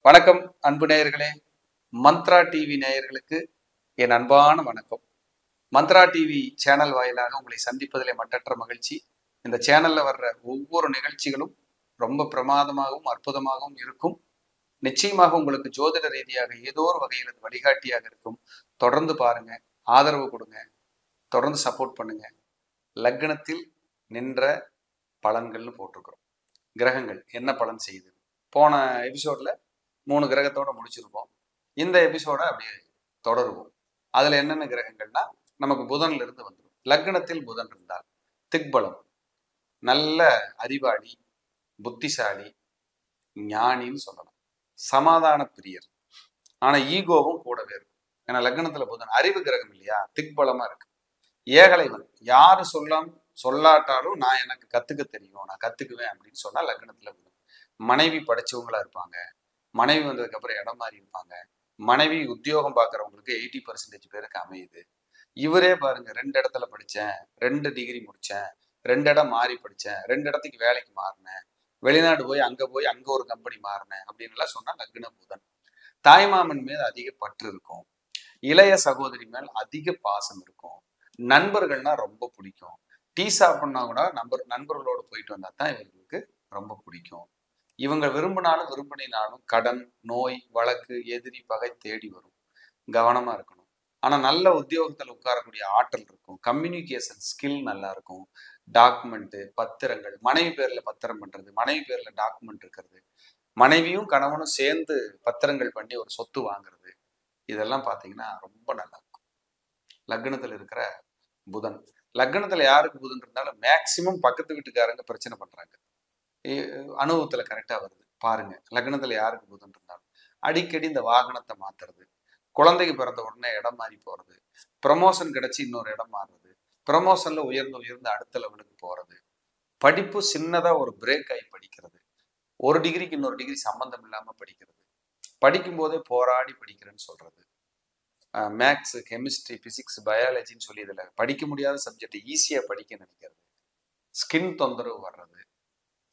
வணக்கம் அன்பு நேயர்களே. மந்த்ரா டிவி நேயர்களுக்கு என் அன்பான வணக்கம். மந்த்ரா டிவி சேனல் வாயிலாக உங்களை சந்திப்பதிலே மட்டற்ற மகிழ்ச்சி. இந்த சேனல்ல வர்ற ஒவ்வொரு நிகழ்ச்சிகளும் ரொம்ப பிரமாதமாகவும் அற்புதமாகவும் இருக்கும். நிச்சயமாக உங்களுக்கு ஜோதிட ரீதியாக ஏதோ ஒரு வகையில் அது வழிகாட்டியாக இருக்கும். தொடர்ந்து பாருங்க, ஆதரவு கொடுங்க, தொடர்ந்து சப்போர்ட் பண்ணுங்க. லக்னத்தில் நின்ற பலன்கள்னு போட்டிருக்கிறோம். கிரகங்கள் என்ன பலன் செய்யுது. போன எபிசோட்ல 3 கிரகத்தோட முடிச்சிருப்போம். இந்த எபிசோட அப்படியே தொடருவோம். அதுல என்னென்ன கிரகங்கள்னா, நமக்கு புதன்ல இருந்து வந்துடும். லக்னத்தில் புதன் இருந்தால் திக்பலம், நல்ல அறிவாளி, புத்திசாலி, ஞானின்னு சொல்லலாம். சமாதான பிரியர். ஆனா ஈகோவும் கூடவே இருக்கும். ஏன்னா லக்னத்துல புதன் அறிவு கிரகம் இல்லையா, திக்பலமா இருக்கு. ஏகலைவன், யாரு சொல்லாட்டாலும் நான் எனக்கு கத்துக்க தெரியும், நான் கத்துக்குவேன் அப்படின்னு சொன்னா லக்னத்துல புதன். மனைவி படிச்சவங்களா இருப்பாங்க. மனைவி வந்ததுக்கு அப்புறம் இடம் மாறி இருப்பாங்க. மனைவி உத்தியோகம் பார்க்கறவங்களுக்கு 80% பேருக்கு அமையுது. இவரே பாருங்க, 2 இடத்துல படிச்சேன், 2 டிகிரி முடிச்சேன், 2 இடம் மாறி படிச்சேன், 2 இடத்துக்கு வேலைக்கு மாறினேன், வெளிநாடு போய் அங்க ஒரு கம்பெனி மாறினேன் அப்படின்னு எல்லாம் சொன்னா லக்ன புதன். தாய்மாமன் மேல் அதிக பற்று இருக்கும். இளைய சகோதரி மேல் அதிக பாசம் இருக்கும். நண்பர்கள்னா ரொம்ப பிடிக்கும். டீ சாப்பிட்னா கூட நண்பர்களோட போயிட்டு வந்தா தான் இவங்களுக்கு ரொம்ப பிடிக்கும். இவங்க விரும்பினாலும் விரும்பினாலும் கடன், நோய், வழக்கு, எதிரி, பகை தேடி வரும். கவனமா இருக்கணும். ஆனா நல்ல உத்தியோகத்துல உட்காரக்கூடிய ஆற்றல் இருக்கும். கம்யூனிகேஷன் ஸ்கில் நல்லா இருக்கும். டாக்குமெண்ட், பத்திரங்கள், மனைவி பேர்ல பத்திரம் பண்றது, மனைவி பேர்ல டாக்குமெண்ட் இருக்கிறது, மனைவியும் கணவனும் சேர்ந்து பத்திரங்கள் பண்ணி ஒரு சொத்து வாங்குறது, இதெல்லாம் பாத்தீங்கன்னா ரொம்ப நல்லா இருக்கும். லக்னத்துல இருக்கிற புதன். லக்னத்துல யாருக்கு புதன் இருந்தாலும் மேக்சிமம் பக்கத்து வீட்டுக்காரங்க பிரச்சனை பண்றாங்க. அனுபவத்துல கரெக்டா வருது பாருங்க. லக்னத்துல யாருக்கு புதன் இருந்தாலும் அடிக்கடி இந்த வாகனத்தை மாத்துறது, குழந்தைக்கு பிறந்த உடனே இடம் மாறி போறது, ப்ரமோஷன் கிடைச்சி இன்னொரு இடம் மாறுறது, ப்ரமோஷன்ல உயர்ந்து உயர்ந்து அடுத்த லெவலுக்கு போறது, படிப்பு சின்னதா ஒரு பிரேக் ஆகி படிக்கிறது, ஒரு டிகிரிக்கு இன்னொரு டிகிரி சம்பந்தம் இல்லாம படிக்கிறது, படிக்கும் போதே போராடி படிக்கிறேன்னு சொல்றது, மேக்ஸ், கெமிஸ்ட்ரி, பிசிக்ஸ், பயாலஜின்னு சொல்லி இதுல படிக்க முடியாத சப்ஜெக்ட் ஈஸியா படிக்க நினைக்கிறது, ஸ்கின் தொந்தரவு வர்றது,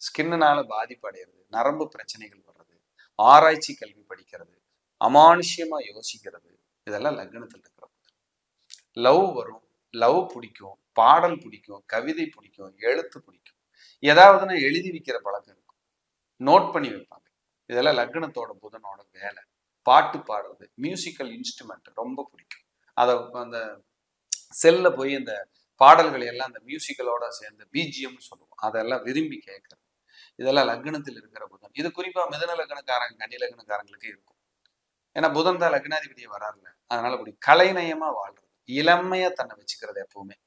ஸ்கின்னால பாதிப்பு அடைகிறது, நரம்பு பிரச்சனைகள் வர்றது, ஆராய்ச்சி கல்வி படிக்கிறது, அமானுஷ்யமா யோசிக்கிறது, இதெல்லாம் லக்னத்தில் இருக்கிற. லவ் வரும், லவ் பிடிக்கும், பாடல் பிடிக்கும், கவிதை பிடிக்கும், எழுத்து பிடிக்கும், ஏதாவதுன்னா எழுதி வைக்கிற பழக்கம் இருக்கும், நோட் பண்ணி வைப்பாங்க. இதெல்லாம் லக்னத்தோட புதனோட வேலை. பாட்டு பாடுறது, மியூசிக்கல் இன்ஸ்ட்ருமெண்ட் ரொம்ப பிடிக்கும். அதை அந்த செல்ல போய் இந்த பாடல்களை எல்லாம் அந்த மியூசிக்கலோட சேர்ந்து பிஜிஎம்னு சொல்லுவோம், அதெல்லாம் விரும்பி கேட்கறது, இதெல்லாம் லக்னத்தில் இருக்கிற புதன். இது குறிப்பா மிதன லக்னக்காரங்க, கன்னி லக்னக்காரங்களுக்கு இருக்கும். ஏன்னா புதன் தான் லக்னாதிபதியை வராருல, அதனால அப்படி கலைநயமா வாழ்றது, இளமையா தன்னை வச்சுக்கிறது. எப்பவுமே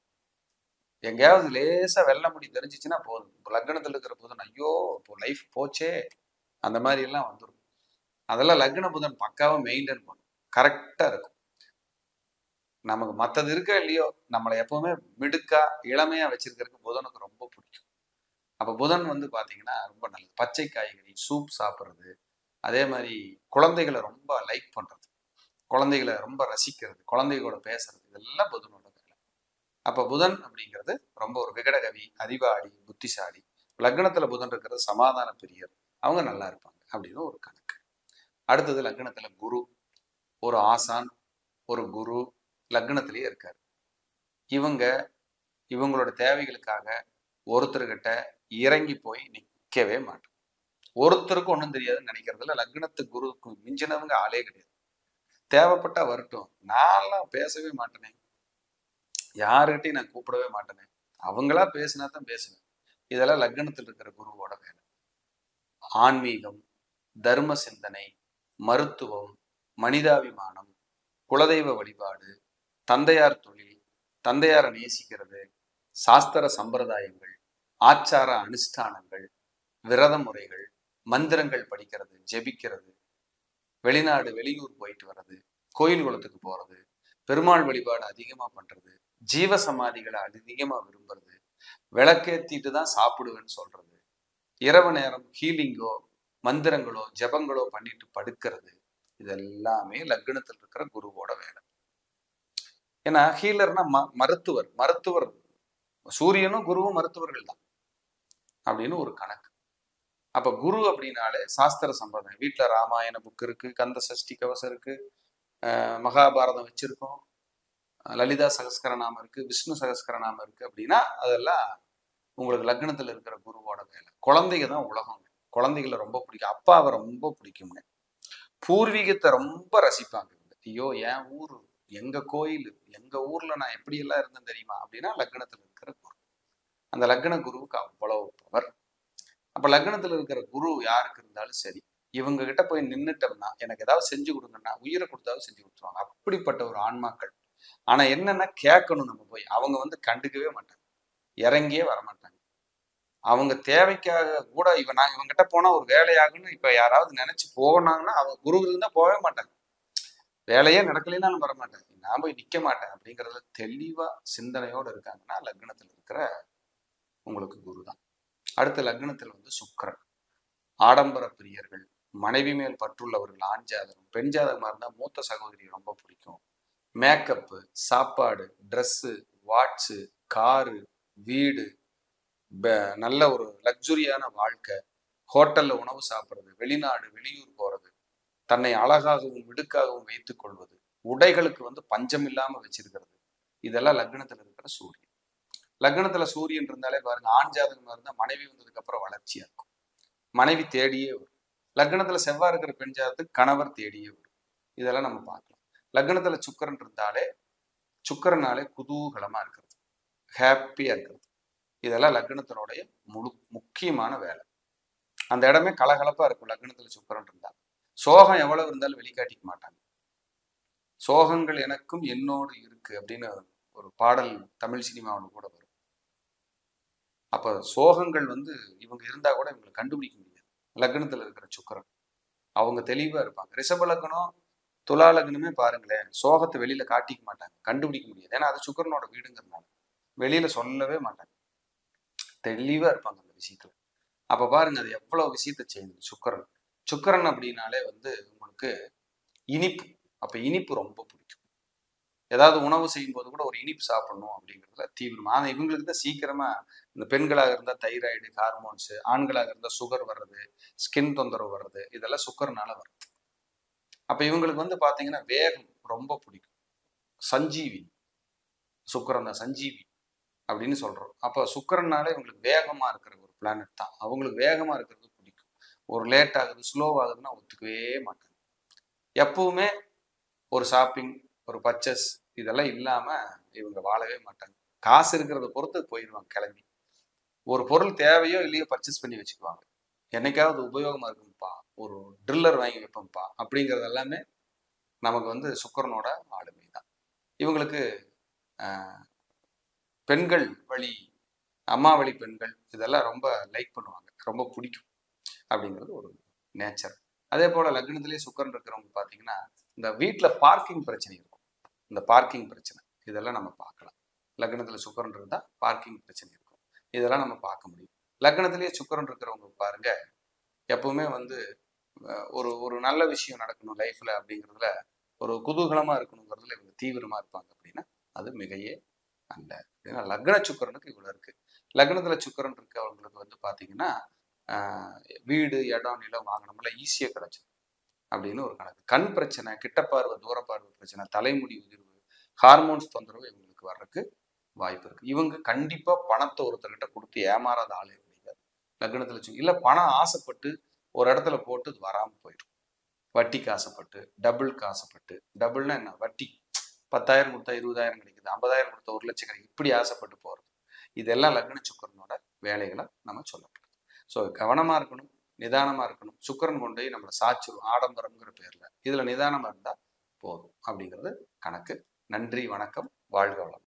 எங்கேயாவது லேசா வெள்ள முடி தெரிஞ்சிச்சுன்னா போதும், லக்னத்தில் இருக்கிற புதன் ஐயோ இப்போ லைஃப் போச்சே அந்த மாதிரி எல்லாம் வந்துடும். அதெல்லாம் லக்ன புதன் பக்காவா மெயின்டைன் பண்ணும், கரெக்டா இருக்கும். நமக்கு மற்றது இருக்கா இல்லையோ, நம்மளை எப்பவுமே மிடுக்கா இளமையா வச்சிருக்கிறதுக்கு புதனுக்கு ரொம்ப பிடிக்கும். அப்ப புதன் பாத்தீங்கன்னா ரொம்ப நல்லது. பச்சை காய்கறி சூப் சாப்பிட்றது, அதே மாதிரி குழந்தைகளை ரொம்ப லைக் பண்றது, குழந்தைகளை ரொம்ப ரசிக்கிறது, குழந்தைகளோட பேசுறது, இதெல்லாம் புதனோட வேலை. அப்ப புதன் அப்படிங்கிறது ரொம்ப ஒரு விகடகவி, அறிவாளி, புத்திசாலி. லக்னத்துல புதன் இருக்கிறது சமாதான பிரியர், அவங்க நல்லா இருப்பாங்க அப்படின்னு ஒரு கணக்கு. அடுத்தது லக்னத்துல குரு, ஒரு ஆசான், ஒரு குரு லக்னத்திலேயே இருக்காரு. இவங்களோட தேவைகளுக்காக ஒருத்தர்கிட்ட இறங்கி போய் நிக்கவே மாட்டோம். ஒருத்தருக்கும் ஒன்றும் தெரியாதுன்னு நினைக்கிறதுல லக்னத்து குருவுக்கு மிஞ்சினவங்க ஆளே கிடையாது. தேவைப்பட்டா வரட்டும், நான்லாம் பேசவே மாட்டேனே, யாருகிட்டையும் நான் கூப்பிடவே மாட்டேனே, அவங்களா பேசினா தான் பேசுவேன். இதெல்லாம் லக்னத்தில் இருக்கிற குருவோட வேலை. ஆன்மீகம், தர்ம சிந்தனை, மருத்துவம், மனிதாபிமானம், குலதெய்வ வழிபாடு, தந்தையார் தொழில், தந்தையாரை நேசிக்கிறது, சாஸ்திர சம்பிரதாயங்கள், ஆச்சார அனுஷ்டானங்கள், விரத முறைகள், மந்திரங்கள் படிக்கிறது, ஜெபிக்கிறது, வெளிநாடு வெளியூர் போயிட்டு வர்றது, கோயில் குளத்துக்கு போறது, பெருமாள் வழிபாடு அதிகமா பண்றது, ஜீவ சமாதிகளை அதிகமா விரும்புறது, விளக்கேத்திட்டு தான் சாப்பிடுவேன்னு சொல்றது, இரவு நேரம் ஹீலிங்கோ மந்திரங்களோ ஜபங்களோ பண்ணிட்டு படுக்கிறது, இதெல்லாமே லக்னத்தில் இருக்கிற குருவோட வேலை. ஏன்னா ஹீலர்னா மருத்துவர், சூரியனும் குருவும் மருத்துவர்கள் தான் அப்படின்னு ஒரு கணக்கு. அப்ப குரு அப்படின்னாலே சாஸ்திர சம்பிரதாயம். வீட்டுல ராமாயண புக் இருக்கு, கந்த சஷ்டி கவசம் இருக்கு, மகாபாரதம் வச்சிருக்கோம், லலிதா சகஸ்கரநாமம் இருக்கு, விஷ்ணு சகஸ்கரநாமம் இருக்கு அப்படின்னா அதெல்லாம் உங்களுக்கு லக்னத்துல இருக்கிற குருவோட வேலை. குழந்தைங்க தான் உலகம். குழந்தைகளை ரொம்ப பிடிக்கும், அப்பாவை ரொம்ப பிடிக்குங்க. பூர்வீகத்தை ரொம்ப ரசிப்பாங்க. ஐயோ என் ஊரு, எங்க கோயில், எங்க ஊர்ல நான் எப்படி எல்லாம் இருந்தேன் தெரியுமா அப்படின்னா லக்னத்துல இருக்கிற குரு. அந்த லக்ன குருவுக்கு அவ்வளவு பவர். அப்ப லக்னத்துல இருக்கிற குரு யாருக்கு இருந்தாலும் சரி, இவங்க கிட்ட போய் நின்னுட்டோம்னா எனக்கு ஏதாவது செஞ்சு கொடுங்கன்னா உயிரை கொடுத்தாவது செஞ்சு கொடுத்துருவாங்க. அப்படிப்பட்ட ஒரு ஆன்மாக்கள். ஆனா என்னன்னா கேட்கணும் நம்ம போய். அவங்க வந்து கண்டுக்கவே மாட்டாங்க, இறங்கியே வரமாட்டாங்க. அவங்க தேவைக்காக கூட நான் இவங்கிட்ட போனா ஒரு வேலையாகுன்னு இப்ப யாராவது நினைச்சு போனாங்கன்னா அவங்க குரு இருந்தா போகவே மாட்டாங்க. வேலையே நடக்கலைன்னாலும் வரமாட்டாங்க, நான் போய் நிக்க மாட்டேன் அப்படிங்கறதுல தெளிவா சிந்தனையோட இருக்காங்கன்னா லக்னத்துல இருக்கிற உங்களுக்கு குரு தான். அடுத்த லக்னத்துல வந்து சுக்கிரன். ஆடம்பர பிரியர்கள், மனைவி மேல் பற்றுள்ளவர்கள், ஆண் ஜாதகம். பெண் ஜாதகமா இருந்தா மூத்த சகோதரி ரொம்ப பிடிக்கும். மேக்கப்பு, சாப்பாடு, ட்ரெஸ்ஸு, வாட்சு, காரு, வீடு, நல்ல ஒரு லக்ஸுரியான வாழ்க்கை, ஹோட்டல்ல உணவு சாப்பிட்றது, வெளிநாடு வெளியூர் போறது, தன்னை அழகாகவும் மிடுக்காகவும் வைத்துக் கொள்வது, உடைகளுக்கு வந்து பஞ்சம் இல்லாம வச்சிருக்கிறது, இதெல்லாம் லக்னத்துல இருக்கிற சூரியன். லக்னத்துல சூரியன் இருந்தாலே பாருங்க, ஆண் ஜாதகமா இருந்தா மனைவி வந்ததுக்கு அப்புறம் வளர்ச்சியா இருக்கும், மனைவி தேடியே வரும். லக்னத்துல செவ்வாய் இருக்கிற பெண் ஜாதகத்துக்கு கணவர் தேடியே வரும். இதெல்லாம் நம்ம பார்க்கலாம். லக்னத்துல சுக்கிரன் இருந்தாலே, சுக்கிரனாலே குதூகலமா இருக்கிறது, ஹாப்பியா இருக்கிறது, இதெல்லாம் லக்னத்தினுடைய முக்கியமான வேலை. அந்த இடமே கலகலப்பா இருக்கும் லக்னத்துல சுக்கிரன் இருந்தா. சோகம் எவ்வளவு இருந்தாலும் வெளிக்காட்டிக்க மாட்டாங்க. சோகங்கள் எனக்கும் என்னோடு இருக்கு அப்படின்னு ஒரு பாடல் தமிழ் சினிமாவில் கூட வரும். அப்ப சோகங்கள் வந்து இவங்க இருந்தா கூட இவங்களை கண்டுபிடிக்க முடியாது. லக்னத்துல இருக்கிற சுக்கிரன் அவங்க தெளிவா இருப்பாங்க. ரிஷப லக்னம், துலா லக்னமே பாருங்களேன், சோகத்தை வெளியில காட்டிக்க மாட்டாங்க, கண்டுபிடிக்க முடியாது. ஏன்னா அது சுக்கிரனோட வீடுங்கிறதுனால வெளியில சொல்லவே மாட்டாங்க, தெளிவா இருப்பாங்க அந்த விஷயத்துல. அப்ப பாருங்க அது எவ்வளவு விஷயத்த செய்யுது சுக்கிரன். சுக்கிரன் அப்படின்னாலே வந்து உங்களுக்கு இனிப்பு. அப்ப இனிப்பு ரொம்ப பிடிக்கும். ஏதாவது உணவு செய்யும் போது கூட ஒரு இனிப்பு சாப்பிடணும் அப்படிங்கிறதுல தீவிரமா. ஆனா இவங்களுக்கு தான் சீக்கிரமா, இந்த பெண்களாக இருந்தா தைராய்டு ஹார்மோன்ஸ், ஆண்களாக இருந்தா சுகர் வர்றது, ஸ்கின் தொந்தரவு வர்றது, இதெல்லாம் சுக்கரனால வருது. அப்ப இவங்களுக்கு வந்து பாத்தீங்கன்னா வேகம் ரொம்ப பிடிக்கும். சஞ்சீவி சுக்கிரன் தான், சஞ்சீவி அப்படின்னு சொல்றோம். அப்ப சுக்கிரனாலே இவங்களுக்கு வேகமா இருக்கிற ஒரு பிளானட் தான். அவங்களுக்கு வேகமா இருக்கிறது பிடிக்கும். ஒரு லேட் ஆகுது, ஸ்லோ ஆகுதுன்னா ஒத்துக்கவே மாட்டாங்க. எப்பவுமே ஒரு ஷாப்பிங், ஒரு பர்ச்சேஸ், இதெல்லாம் இல்லாம இவங்க வாழவே மாட்டாங்க. காசு இருக்கிறத பொறுத்து போயிடுவாங்க கிளம்பி. ஒரு பொருள் தேவையோ இல்லையோ பர்ச்சேஸ் பண்ணி வச்சுக்குவாங்க. என்னைக்காவது உபயோகமா இருக்கும்ப்பா, ஒரு ட்ரில்லர் வாங்கி வைப்போம்ப்பா அப்படிங்கிறது எல்லாமே நமக்கு வந்து சுக்கிரனோட ஆளுமை தான். இவங்களுக்கு பெண்கள் வழி, அம்மா வழி பெண்கள் இதெல்லாம் ரொம்ப லைக் பண்ணுவாங்க, ரொம்ப பிடிக்கும் அப்படிங்கிறது ஒரு நேச்சர். அதே போல லக்னத்திலேயே சுக்கிரன் இருக்கிறவங்க பார்த்தீங்கன்னா இந்த வீட்டில் பார்க்கிங் பிரச்சனை இருக்கும். இந்த பார்க்கிங் பிரச்சனை இதெல்லாம் நம்ம பார்க்கலாம். லக்னத்தில் சுக்கிரன் இருந்தால் பார்க்கிங் பிரச்சனை இருக்கும், இதெல்லாம் நம்ம பார்க்க முடியும். லக்னத்திலேயே சுக்கிரன் இருக்கிறவங்க பாருங்க, எப்பவுமே வந்து ஒரு ஒரு நல்ல விஷயம் நடக்கணும் லைஃப்ல அப்படிங்கிறதுல, ஒரு குதூகலமா இருக்கணுங்கிறதுல இவங்க தீவிரமா இருப்பாங்க அப்படின்னா அது மிகையே அல்ல. ஏன்னா லக்ன சுக்கிரனுக்கு இவ்வளவு இருக்கு. லக்னத்துல சுக்கிரன் இருக்கு அவங்களுக்கு வந்து பாத்தீங்கன்னா வீடு, இடம், நிலம் வாங்கினோம்ல ஈஸியா கிடைச்சிடும் அப்படின்னு ஒரு கணக்கு. கண் பிரச்சனை, கிட்டப்பார்வை, தூரப்பார்வை பிரச்சனை, தலைமுடி உதிர்வு, ஹார்மோன்ஸ் தொந்தரவு இவங்களுக்கு வர்றதுக்கு வாய்ப்பு இருக்கு. இவங்க கண்டிப்பா பணத்தை ஒருத்தர்கிட்ட கொடுத்து ஏமாறாத ஆளே கிடையாது லக்னத்துல. இல்ல பணம் ஆசைப்பட்டு ஒரு இடத்துல போட்டு அது வராம போயிடும். வட்டிக்கு ஆசைப்பட்டு, டபுளுக்கு ஆசைப்பட்டு, டபுள்னா என்ன, வட்டி 10,000 கொடுத்தா 20,000 கிடைக்குது, 50,000 கொடுத்தா 1,00,000 கிடைக்குது, இப்படி ஆசைப்பட்டு போறது. இதெல்லாம் லக்ன சுக்கிரனோட வேலைகளை நம்ம சொல்லப்படுது. ஸோ கவனமா இருக்கணும், நிதானமா இருக்கணும். சுக்கிரன் கொண்டு போய் நம்மளை சாச்சிரும் ஆடம்பரம்ங்கிற பேர்ல. இதுல நிதானமா இருந்தா போதும் அப்படிங்கிறது கணக்கு. நன்றி, வணக்கம், வாழ்க வளம்.